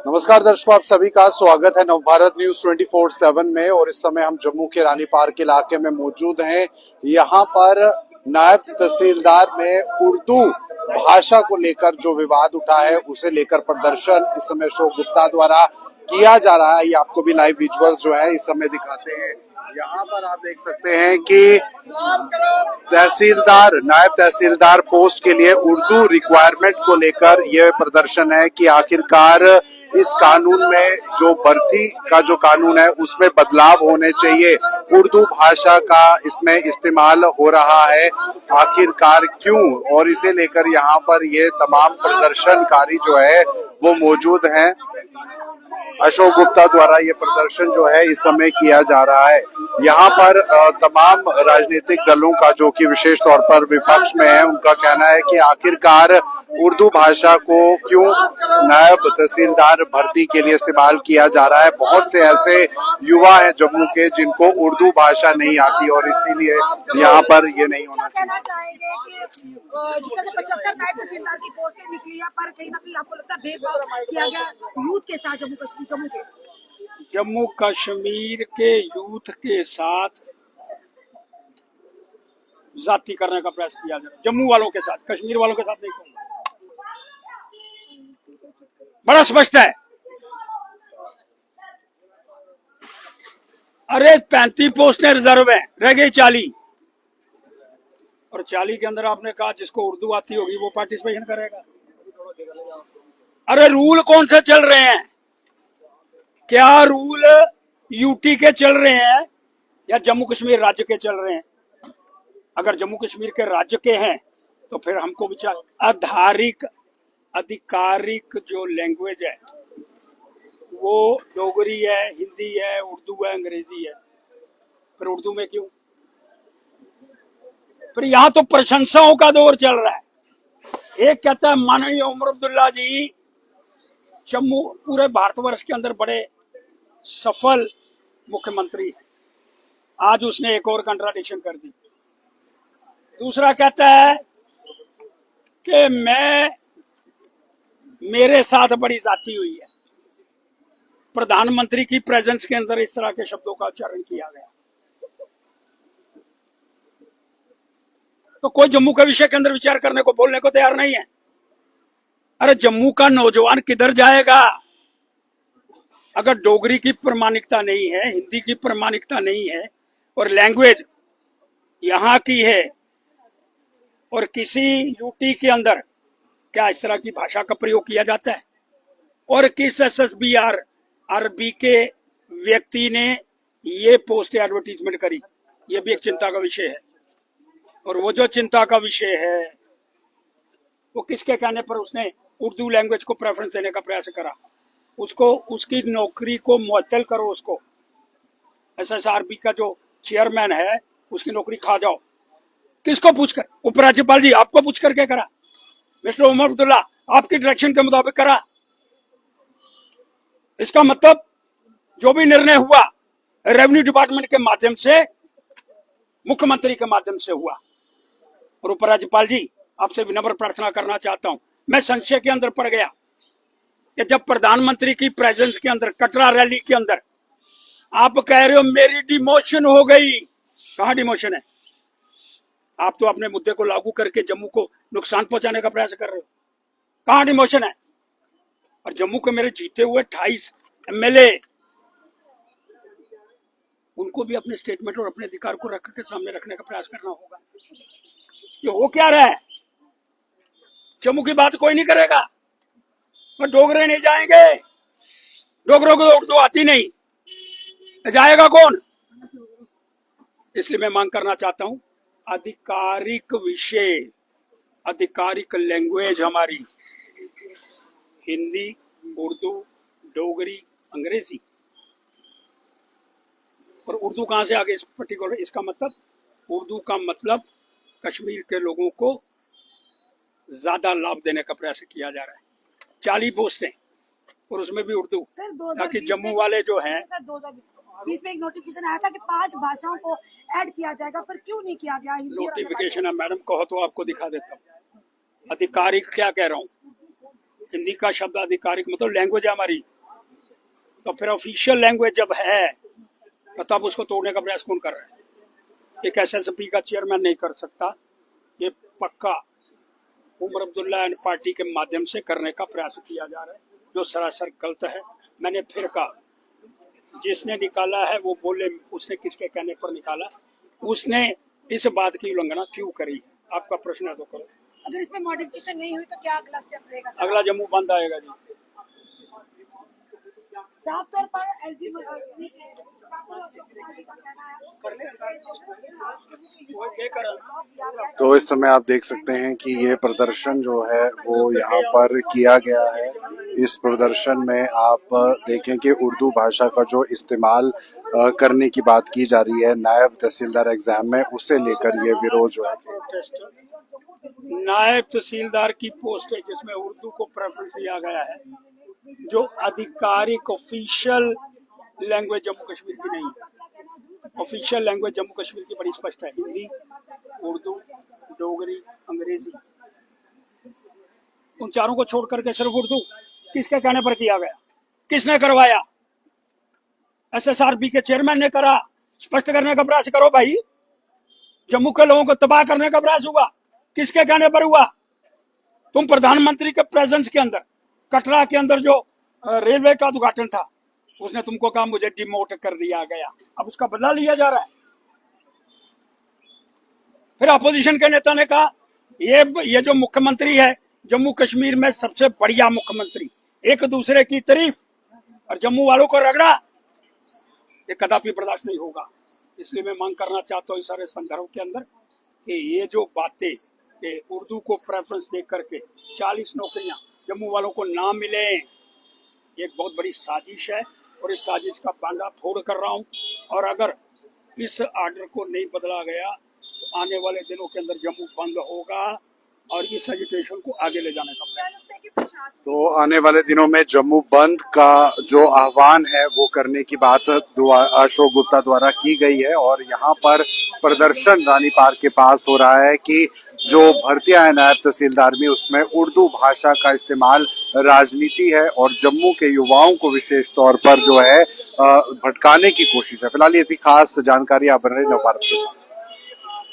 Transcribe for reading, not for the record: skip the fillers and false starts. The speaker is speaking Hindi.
नमस्कार दर्शकों, आप सभी का स्वागत है नवभारत न्यूज 24/7 में। और इस समय हम जम्मू के रानी पार्क इलाके में मौजूद हैं। यहाँ पर नायब तहसीलदार में उर्दू भाषा को लेकर जो विवाद उठा है उसे लेकर प्रदर्शन इस समय अशोक गुप्ता द्वारा किया जा रहा है। ये आपको भी लाइव विजुअल्स जो है इस समय दिखाते हैं। यहाँ पर आप देख सकते हैं कि तहसीलदार, नायब तहसीलदार पोस्ट के लिए उर्दू रिक्वायरमेंट को लेकर यह प्रदर्शन है कि आखिरकार इस कानून में जो भर्ती का जो कानून है उसमें बदलाव होने चाहिए। उर्दू भाषा का इसमें इस्तेमाल हो रहा है, आखिरकार क्यों? और इसे लेकर यहाँ पर ये तमाम प्रदर्शनकारी जो है वो मौजूद हैं। अशोक गुप्ता द्वारा ये प्रदर्शन जो है इस समय किया जा रहा है। यहाँ पर तमाम राजनीतिक दलों का, जो कि विशेष तौर पर विपक्ष में है, उनका कहना है कि आखिरकार उर्दू भाषा को क्यों नायब तहसीलदार भर्ती के लिए इस्तेमाल किया जा रहा है। बहुत से ऐसे युवा हैं जम्मू के जिनको उर्दू भाषा नहीं आती और इसीलिए यहाँ पर ये नहीं होना चाहिए। 75 नायब तहसीलदार की पोस्टें निकली है, पर कहीं ना कहीं आपको लगता है भेदभाव किया गया यूथ के साथ जम्मू कश्मीर के यूथ के साथ जाति करने का प्रयास किया जा रहा है। जम्मू वालों के साथ, कश्मीर वालों के साथ नहीं कहूंगा। बड़ा स्पष्ट है। अरे 35 पोस्टें रिजर्व हैं, रह गई 40। और 40 के अंदर आपने कहा जिसको उर्दू आती होगी वो पार्टिसिपेशन करेगा। अरे रूल कौन से चल रहे हैं? क्या रूल यूटी के चल रहे हैं या जम्मू कश्मीर राज्य के चल रहे हैं? अगर जम्मू कश्मीर के राज्य के हैं तो फिर हमको विचार आधिकारिक जो लैंग्वेज है वो डोगरी है, हिंदी है, उर्दू है, अंग्रेजी है। फिर उर्दू में क्यों? फिर यहाँ तो प्रशंसाओं का दौर चल रहा है। एक कहता है माननीय उमर अब्दुल्ला जी जम्मू पूरे भारतवर्ष के अंदर बड़े सफल मुख्यमंत्री है, आज उसने एक और कंट्राडिक्शन कर दी। दूसरा कहता है कि मेरे साथ बड़ी जाती हुई है। प्रधानमंत्री की प्रेजेंस के अंदर इस तरह के शब्दों का उच्चारण किया गया। तो कोई जम्मू के विषय के अंदर विचार करने को, बोलने को तैयार नहीं है। अरे जम्मू का नौजवान किधर जाएगा अगर डोगरी की प्रामाणिकता नहीं है, हिंदी की प्रामाणिकता नहीं है और लैंग्वेज यहाँ की है। और किसी यूटी के अंदर क्या इस तरह की भाषा का प्रयोग किया जाता है? और किस SSBR आरबी के व्यक्ति ने ये पोस्ट एडवर्टीजमेंट करी, ये भी एक चिंता का विषय है। और वो जो चिंता का विषय है वो किसके कहने पर उसने उर्दू लैंग्वेज को प्रेफरेंस देने का प्रयास करा? उसको, उसकी नौकरी को मुअत्तल करो। उसको SSRB का जो चेयरमैन है उसकी नौकरी खा जाओ। किसको पूछकर? उपराज्यपाल जी आपको पूछ करके करा? मिस्टर उमर अब्दुल्ला आपकी डायरेक्शन के मुताबिक करा? इसका मतलब जो भी निर्णय हुआ रेवेन्यू डिपार्टमेंट के माध्यम से, मुख्यमंत्री के माध्यम से हुआ। और उपराज्यपाल जी आपसे विनम्र प्रार्थना करना चाहता हूं, मैं संशय के अंदर पड़ गया कि जब प्रधानमंत्री की प्रेजेंस के अंदर कटरा रैली के अंदर आप कह रहे हो मेरी डिमोशन हो गई। कहां डिमोशन है? आप तो अपने मुद्दे को लागू करके जम्मू को नुकसान पहुंचाने का प्रयास कर रहे हो। कहां डिमोशन है? और जम्मू के मेरे जीते हुए 28 MLA, उनको भी अपने स्टेटमेंट और अपने अधिकार को रख के सामने रखने का प्रयास करना होगा। ये हो क्या रहा है? जम्मू की बात कोई नहीं करेगा और डोगरे नहीं जाएंगे। डोगरों को उर्दू आती नहीं, जाएगा कौन? इसलिए मैं मांग करना चाहता हूं आधिकारिक विषय, आधिकारिक लैंग्वेज हमारी हिंदी, उर्दू, डोगरी, अंग्रेजी। और उर्दू कहां से आगे इस पर्टिकुलर? इसका मतलब उर्दू का मतलब कश्मीर के लोगों को ज्यादा लाभ देने का प्रयास किया जा रहा है। 40 पोस्टें और उसमें भी उर्दू, ताकि जम्मू वाले जो हैं। 2020 में एक नोटिफिकेशन आया था कि 5 भाषाओं को ऐड किया जाएगा, पर क्यों नहीं किया गया? नोटिफिकेशन है मैडम, कहो तो आपको दिखा देता हूँ। आधिकारिक क्या कह रहा हूँ? हिंदी का शब्द आधिकारिक मतलब लैंग्वेज है हमारी, तो फिर ऑफिशियल लैंग्वेज जब है तो तब उसको तोड़ने का प्रयास कौन कर रहा है? एक एसएसपी का चेयरमैन नहीं कर सकता, ये पक्का उमर अब्दुल्ला एंड पार्टी के माध्यम से करने का प्रयास किया जा रहा है, जो सरासर गलत है। मैंने फिर कहा, जिसने निकाला है वो बोले उसने किसके कहने पर निकाला, उसने इस बात की उल्लंघना क्यों करी? आपका प्रश्न है तो करो। अगर इसमें मॉडिफिकेशन नहीं हुई तो क्या अगला स्टेप रहेगा? अगला जम्मू बंद आएगा जी। साफ तौर पर एलजी तो इस समय आप देख सकते हैं कि ये प्रदर्शन जो है वो यहाँ पर किया गया है। इस प्रदर्शन में आप देखें कि उर्दू भाषा का जो इस्तेमाल करने की बात की जा रही है नायब तहसीलदार एग्जाम में, उसे लेकर ये विरोध जो है। नायब तहसीलदार की पोस्ट है जिसमें उर्दू को प्रेफरेंस दिया गया है, जो आधिकारिक ऑफिशियल लैंग्वेज जम्मू कश्मीर की नहीं है। ऑफिशियल लैंग्वेज जम्मू कश्मीर की बड़ी स्पष्ट है, हिंदी, उर्दू, डोगरी, अंग्रेजी। उन चारों को छोड़ करके सिर्फ उर्दू किसके कहने पर किया गया? किसने करवाया? एसएसआरबी के चेयरमैन ने करा। स्पष्ट करने का प्रयास करो भाई। जम्मू के लोगों को तबाह करने का प्रयास हुआ, किसके कहने पर हुआ? तुम प्रधानमंत्री के प्रेजेंस के अंदर, कटरा के अंदर जो रेलवे का उद्घाटन था, उसने तुमको कहा मुझे डिमोट कर दिया गया, अब उसका बदला लिया जा रहा है। फिर अपोजिशन के नेता ने कहा ये जो मुख्यमंत्री है जम्मू कश्मीर में सबसे बढ़िया मुख्यमंत्री, एक दूसरे की तारीफ और जम्मू वालों को रगड़ा, ये कदापि बर्दाश्त नहीं होगा। इसलिए मैं मांग करना चाहता हूँ इस सारे संदर्भ के अंदर कि ये जो बातें कि उर्दू को प्रेफरेंस दे करके 40 नौकरियां जम्मू वालों को ना मिले, ये एक बहुत बड़ी साजिश है और इस साजिश का बांधा फोड़ कर रहा हूँ। और अगर इस आर्डर को नहीं बदला गया तो आने वाले दिनों के अंदर जम्मू बंद होगा और इस एजुकेशन को आगे ले जाने का प्रयास। तो आने वाले दिनों में जम्मू बंद का जो आह्वान है वो करने की बात अशोक गुप्ता द्वारा की गई है और यहाँ पर प्रदर्शन रानी पार्क के पास हो रहा है कि जो भर्तियां हैं नायब तहसीलदार में, उसमें उर्दू भाषा का इस्तेमाल राजनीति है और जम्मू के युवाओं को विशेष तौर पर जो है भटकाने की कोशिश है। फिलहाल ये थी खास जानकारी। आप बन रहे नवभारत के साथ।